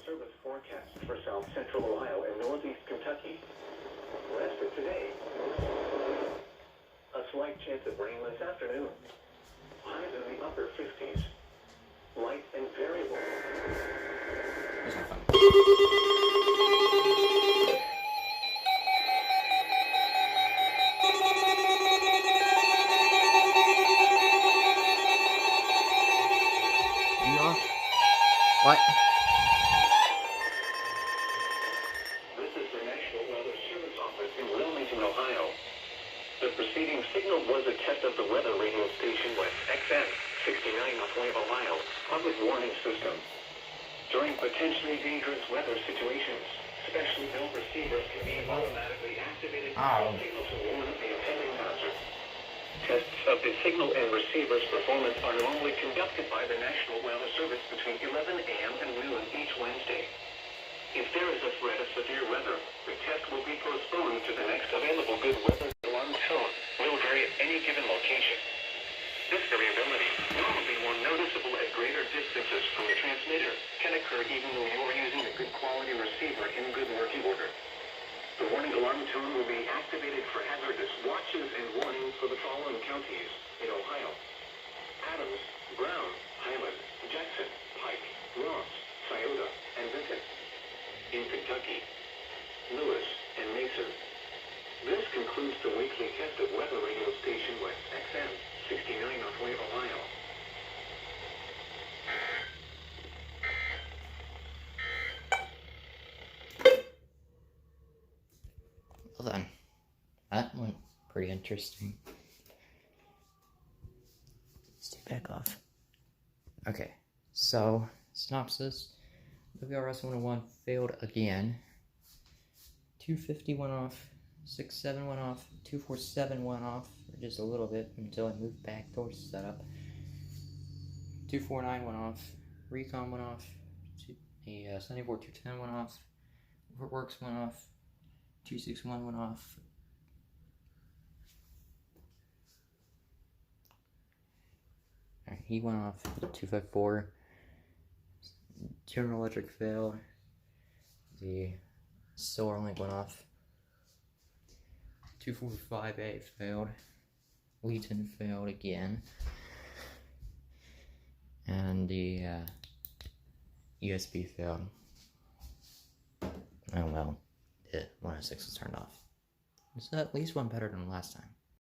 service forecast for south central Ohio and northeast Kentucky. Rest of today. A slight chance of rain this afternoon. Highs in the upper 50s. Light and variable. That's not fun. You are? What? This is the National Weather Service Office in Wilmington, Ohio. The preceding signal was a test of the weather radio station with XM 69.5 Ohio public warning system. During potentially dangerous weather situations, specially built receivers can be automatically activated to signal to warn of the impending hazard. Tests of the signal and receiver's performance are normally conducted by the National Weather Service between 11 a.m. and noon each Wednesday. If there is a threat of severe weather, the test will be postponed to the next available good weather alarm tone. Will vary at any given location. This variability, normally more noticeable at greater distances from the transmitter, can occur even though you are using a good quality receiver in good working order. The warning alarm tone will be activated for hazardous watches and warnings for the following counties in Ohio: Adams, Brown, Highland, Jackson, Pike, Ross, Scioto, and Benton. In Kentucky, Lewis and Mason. This concludes the weekly test of weather radio station with XM 69.3 Ohio. Well then, that went pretty interesting. Let's take back off. Okay, so, synopsis. WRS 101 failed again. 250 went off, 67 went off, 247 went off for just a little bit until I moved back towards setup. 249 went off, Recon went off, the 74210 went off, Works went off, 261 went off. Alright, he went off, 254. General Electric failed. The Solar Link went off. 245A failed. Wheaton failed again. And the USB failed. Oh well, the 106 was turned off. It's at least one better than last time.